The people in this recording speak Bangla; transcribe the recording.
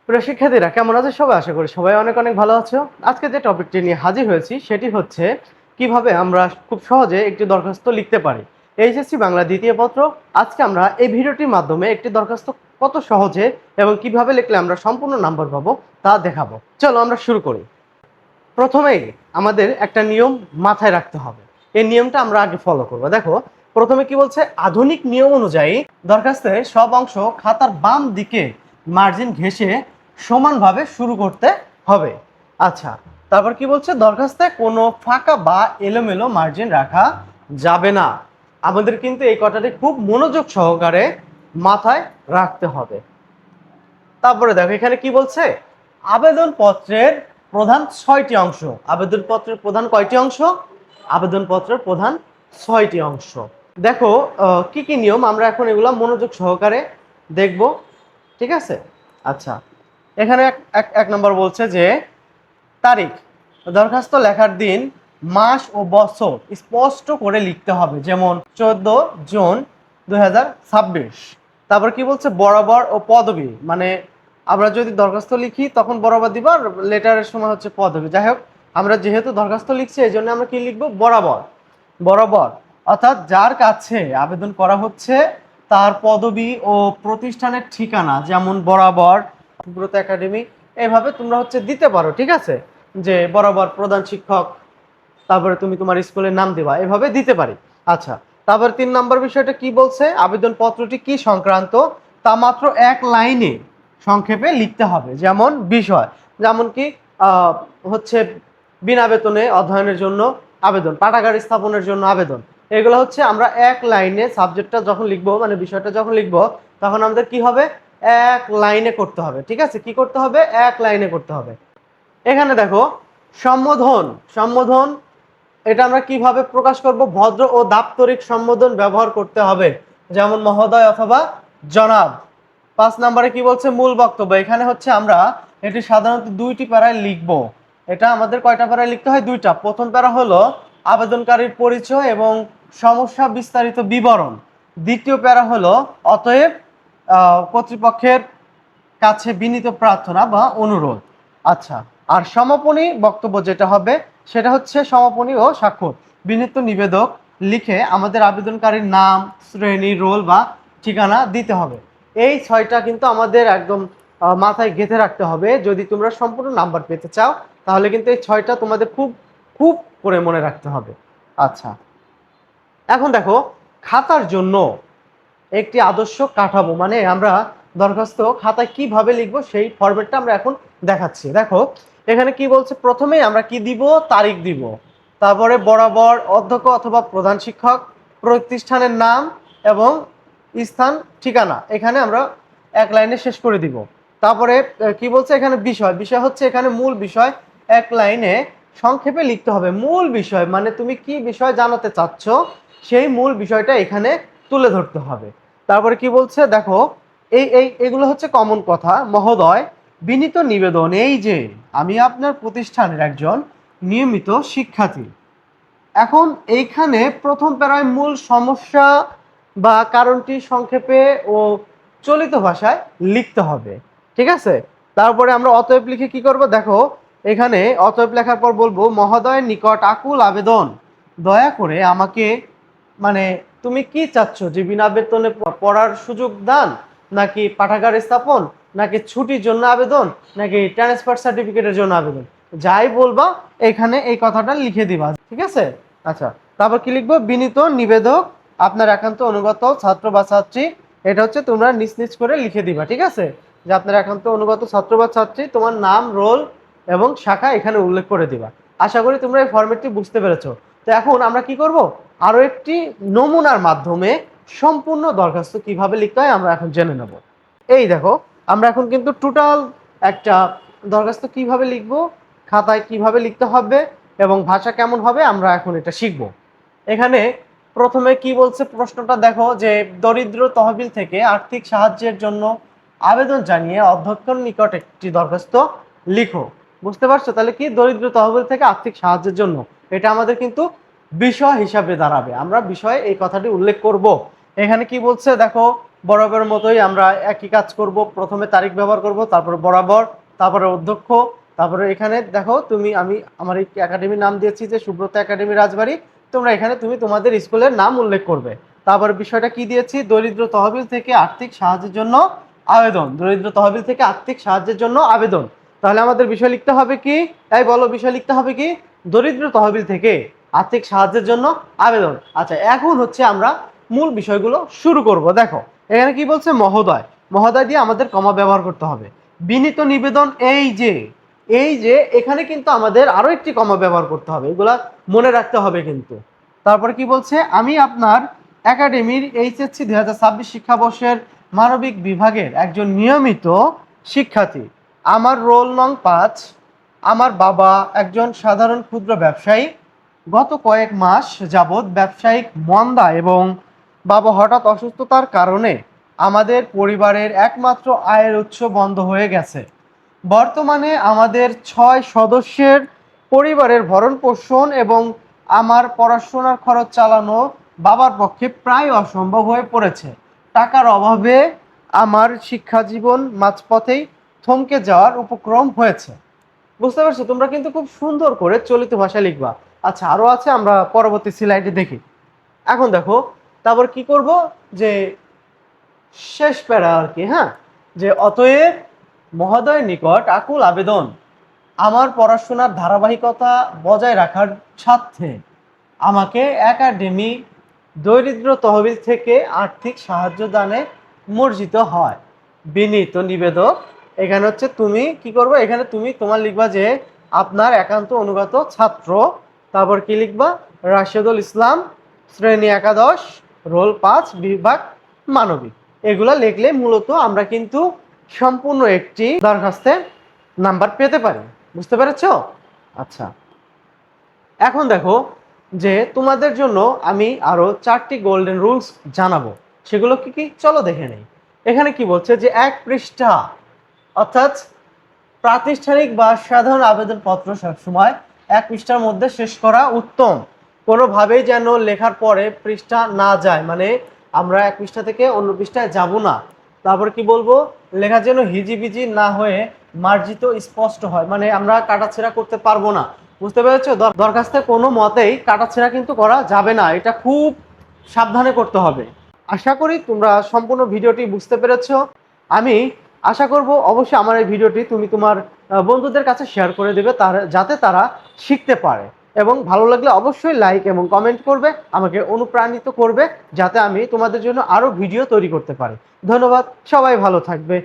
প্রিয় শিক্ষার্থীরা, কেমন আছে সবাই? আশা করি সবাই অনেক অনেক ভালো আছো। আজকে যে টপিকটি নিয়ে হাজির হয়েছি সেটি হচ্ছে কিভাবে আমরা খুব সহজে একটি দরখাস্ত লিখতে পারি। এইচএসসি বাংলা দ্বিতীয় পত্র। আজকে আমরা এই ভিডিওটির মাধ্যমে একটি দরখাস্ত কত সহজে এবং কিভাবে লিখলে আমরা সম্পূর্ণ নাম্বার পাবো তা দেখাবো। চলো আমরা শুরু করি। প্রথমেই আমাদের একটা নিয়ম মাথায় রাখতে হবে। এই নিয়মটা আমরা আগে ফলো করবো। দেখো, প্রথমে কি বলছে, আধুনিক নিয়ম অনুযায়ী দরখাস্তের সব অংশ খাতার বাম দিকে মার্জিন ঘেঁষে সমানভাবে শুরু করতে হবে। আচ্ছা, তারপর কি বলছে, দরখাস্তে কোনো ফাঁকা বা এলোমেলো মার্জিন রাখা যাবে না। আমাদের কিন্তু এই কথাটি খুব মনোযোগ সহকারে মাথায় রাখতে হবে। তারপরে দেখো এখানে কি বলছে, আবেদনপত্রের প্রধান 6টি অংশ। আবেদনপত্রের প্রধান কয়টি অংশ? আবেদনপত্রের প্রধান 6টি অংশ। দেখো কি কি নিয়ম, আমরা এখন এগুলা মনোযোগ সহকারে দেখব। ঠিক আছে? আচ্ছা, এখানে এক নম্বর বলছে যে তারিখ, দরখাস্ত লেখার দিন, মাস ও বছর স্পষ্ট করে লিখতে হবে, যেমন 14 জুন 2026। তারপর কি বলছে, বরাবর ও পদবি, মানে আমরা যদি দরখাস্ত লিখি তখন বরাবর দিব, আর লেটারের সময় হচ্ছে পদবি। যাই হোক, আমরা যেহেতু দরখাস্ত লিখছি এই জন্য আমরা কি লিখবো, বরাবর। বরাবর অর্থাৎ যার কাছে আবেদন করা হচ্ছে তার পদবি ও প্রতিষ্ঠানের ঠিকানা, যেমন বরাবর সুব্রত একাডেমি, এভাবে তোমরা হচ্ছে দিতে পারো। ঠিক আছে, যে বরাবর প্রধান শিক্ষক, তারপরে তুমি তোমার স্কুলের নাম দিবা, এভাবে দিতে পারি। আচ্ছা, তারপর 3 নম্বর বিষয়টা কি বলছে, আবেদনপত্রটি কি সংক্রান্ত তা মাত্র এক লাইনে সংক্ষেপে লিখতে হবে, যেমন বিষয়, যেমন কি হচ্ছে বিনা বেতনে অধ্যয়নের জন্য আবেদন, পাঠাগার স্থাপনের জন্য আবেদন। এগুলো হচ্ছে আমরা এক লাইনে সাবজেক্টটা যখন লিখবো, মানে বিষয়টা যখন লিখবো, তখন আমাদের কি হবে, এক লাইনে করতে হবে। ঠিক আছে, কি করতে হবে, এক লাইনে করতে হবে। এখানে দেখো সম্বোধন, সম্বোধন এটা আমরা কিভাবে প্রকাশ করব, ভদ্র ও দাপ্তরিক সম্বোধন ব্যবহার করতে হবে, যেমন মহোদয় অথবা জনাব। 5 নম্বরে কি বলছে, মূল বক্তব্য। এখানে হচ্ছে আমরা এটি সাধারণত 2টি প্যারায় লিখব। এটা আমাদের কয়টা প্যারায় লিখতে হয়, 2টা। প্রথম প্যারা হলো আবেদনকারীর পরিচয় এবং সমস্যা বিস্তারিত বিবরণ। দ্বিতীয় প্যারা হলো অতএব কর্তৃপক্ষের কাছে বিনীত প্রার্থনা বা অনুরোধ। আচ্ছা, আর সমাপনী বক্তব্য যেটা হবে সেটা হচ্ছে সমাপনী ও স্বাক্ষর। বিনীত নিবেদক লিখে আমাদের আবেদনকারীর নাম, শ্রেণী, রোল বা ঠিকানা দিতে হবে। এই 6টা কিন্তু আমাদের একদম মাথায় গেঁথে রাখতে হবে। যদি তোমরা সম্পূর্ণ নাম্বার পেতে চাও তাহলে কিন্তু এই 6টা তোমাদের খুব খুব করে মনে রাখতে হবে। আচ্ছা, এখন দেখো খাতার জন্য একটি আদর্শ কাঠামো, মানে আমরা দরখাস্ত খাতায় কিভাবে লিখবো সেই ফরম্যাটটা আমরা এখন দেখাচ্ছি। দেখো এখানে কি বলছে, প্রথমেই আমরা কি দিব, তারিখ দিব, তারপরে বরাবর অধ্যক্ষ অথবা প্রধান শিক্ষক, প্রতিষ্ঠানের নাম এবং স্থান, ঠিকানা, এখানে আমরা এক লাইনে শেষ করে দিব। তারপরে কি বলছে, এখানে বিষয়, বিষয় হচ্ছে এখানে মূল বিষয়, এক লাইনে সংক্ষেপে লিখতে হবে। মূল বিষয় মানে তুমি কি বিষয় জানাতে চাচ্ছ সেই মূল বিষয়টা এখানে তুলে ধরতে হবে। তারপরে কি বলছে, দেখো এগুলো হচ্ছে কমন কথা। মহোদয়, বিনীত নিবেদন, এই যে আমি আপনার প্রতিষ্ঠানের একজন নিয়মিত শিক্ষার্থী। এখন এইখানে প্রথম প্যারায় মূল সমস্যা বা কারণটি সংক্ষেপে ও চলিত ভাষায় লিখতে হবে। ঠিক আছে, তারপরে আমরা অতএব লিখে কি করব, দেখো এখানে অতএব লেখার পর বলবো, মহোদয়ের নিকট আকুল আবেদন, দয়া করে আমাকে, মানে তুমি কি চাচ্ছ, যে বিনা বেতনে পড়ার সুযোগ দান, নাকি পাঠাগার স্থাপন, নাকি ছুটির জন্য আবেদন, নাকি ট্রান্সফার সার্টিফিকেটের জন্য আবেদন, যাই বলবা এখানে এই কথাটা লিখে দিবা। ঠিক আছে? আচ্ছা, তারপর কি লিখবো, বিনীত নিবেদক আপনার একান্ত অনুগত ছাত্র বা ছাত্রী, এটা হচ্ছে তোমরা নিজ নিজ করে লিখে দিবা। ঠিক আছে, যে আপনার একান্ত অনুগত ছাত্র বা ছাত্রী, তোমার নাম, রোল এবং শাখা এখানে উল্লেখ করে দিবা। আশা করি তোমরা এই ফরম্যাটটি বুঝতে পেরেছো। তো এখন আমরা কি করব, আরো একটি নমুনার মাধ্যমে সম্পূর্ণ দরখাস্ত কিভাবে লিখতে হয় আমরা এখন জেনে নেব। এই দেখো, আমরা এখন কিন্তু টোটাল একটা দরখাস্ত কিভাবে লিখবো, খাতায় কিভাবে লিখতে হবে এবং ভাষা কেমন হবে আমরা এখন এটা শিখব। এখানে প্রথমে কি বলছে প্রশ্নটা দেখো, যে দরিদ্র তহবিল থেকে আর্থিক সাহায্যের জন্য আবেদন জানিয়ে অধ্যক্ষের নিকট একটি দরখাস্ত লিখো। বুঝতে পারছো? তাহলে কি, দরিদ্র তহবিল থেকে আর্থিক সাহায্যের জন্য, এটা আমাদের কিন্তু বিষয় হিসাবে দাঁড়াবে, আমরা বিষয়ে এই কথাটি উল্লেখ করব। এখানে কি বলছে দেখো, বরাবরের মতোই আমরা একই কাজ করব। প্রথমে তারিখ ব্যবহার করব, তারপরে বরাবর, তারপরে অধ্যক্ষ, তারপরে এখানে দেখো আমি আমার এই একাডেমির নাম দিয়েছি যে সুব্রত একাডেমি রাজবাড়ী। তোমরা এখানে তুমি তোমাদের স্কুলের নাম উল্লেখ করবে। তারপরে বিষয়টা কি দিয়েছি, দরিদ্র তহবিল থেকে আর্থিক সাহায্যের জন্য আবেদন। দরিদ্র তহবিল থেকে আর্থিক সাহায্যের জন্য আবেদন। তাহলে আমাদের বিষয় লিখতে হবে কি, তাই বলো বিষয় লিখতে হবে কি, দরিদ্র তহবিল থেকে আর্থিক সাহায্যের জন্য আবেদন। আচ্ছা, এখন হচ্ছে আমরা মূল বিষয়গুলো শুরু করব। দেখো এখানে কি বলছে, মহোদয়। মহোদয় দিয়ে আমাদের কমা ব্যবহার করতে হবে। বিনীত নিবেদন, এই যে এখানে কিন্তু আমাদের আরো একটি কমা ব্যবহার করতে হবে, এগুলা মনে রাখতে হবে কিন্তু। তারপরে কি বলছে, আমি আপনার একাডেমির এইচএসসি 2026 শিক্ষাবর্ষের মানবিক বিভাগের একজন নিয়মিত শিক্ষার্থী। আমার রোল নং 5। আমার বাবা একজন সাধারণ ক্ষুদ্র ব্যবসায়ী। গত কয়েক মাস যাবৎ ব্যবসায়িক মন্দা এবং বাবা হঠাৎ অসুস্থতার কারণে আমাদের পরিবারের একমাত্র আয়ের উৎস বন্ধ হয়ে গেছে। বর্তমানে আমাদের 6 সদস্যের পরিবারের ভরণ পোষণ এবং আমার পড়াশোনার খরচ চালানো বাবার পক্ষে প্রায় অসম্ভব হয়ে পড়েছে। টাকার অভাবে আমার শিক্ষা জীবন মাঝপথেই থমকে যাওয়ার উপক্রম হয়েছে। বুঝতে পারছো? তোমরা কিন্তু খুব সুন্দর করে চলিত ভাষায় লিখবা। আচ্ছা, আরো আছে, আমরা পরবর্তী স্লাইডে দেখি। এখন দেখো তারপর কি করব, যে শেষ প্যারা আর কি, হ্যাঁ, যে অতএব মহোদয়ের নিকট আকুল আবেদন, আমার পড়াশোনার ধারাবাহিকতা বজায় রাখার স্বার্থে আমাকে একাডেমি দরিদ্র তহবিল থেকে আর্থিক সাহায্য দানে মর্জিত হয়। বিনীত নিবেদক। এখানে হচ্ছে তুমি কি করবে, এখানে তুমি তোমার লিখবা যে আপনার একান্ত অনুগত ছাত্র। তারপর কি লিখবা, রাশেদুল ইসলাম, শ্রেণী 11, রোল 5, বিভাগ মানবিক। এগুলা লিখলে মূলত আমরা কিন্তু সম্পূর্ণ একটি দরখাস্তে নাম্বার পেতে পারি। বুঝতে পেরেছো? আচ্ছা, এখন দেখো যে তোমাদের জন্য আমি আরো 4টি গোল্ডেন রুলস জানাবো। সেগুলো কি কি, চলো দেখে নেই। এখানে কি বলছে যে 1 পৃষ্ঠা, অর্থাৎ প্রাতিষ্ঠানিক বা সাধারণ আবেদনপত্র সবসময় 1 পৃষ্ঠার মধ্যে শেষ করা উত্তম। কোনোভাবেই যেন লেখার পরে পৃষ্ঠা না যায়, মানে আমরা 1 পৃষ্ঠা থেকে অন্য পৃষ্ঠায় যাব না। তারপর কি বলবো, লেখা যেন হিজিবিজি না হয়ে মার্জিত স্পষ্ট হয়, মানে আমরা কাটাছেঁড়া করতে পারবো না। বুঝতে পেরেছো? দরখাস্তে কোনো মতেই কাটাছেঁড়া কিন্তু করা যাবে না, এটা খুব সাবধানে করতে হবে। আশা করি তোমরা সম্পূর্ণ ভিডিওটি বুঝতে পেরেছো। আমি আশা করব অবশ্যই আমার এই ভিডিওটি তুমি তোমার বন্ধুদের কাছে শেয়ার করে দেবে, যাতে তারা শিখতে পারে। এবং ভালো লাগলে অবশ্যই লাইক এবং কমেন্ট করবে, আমাকে অনুপ্রাণিত করবে যাতে আমি তোমাদের জন্য আরো ভিডিও তৈরি করতে পারি। ধন্যবাদ, সবাই ভালো থাকবে।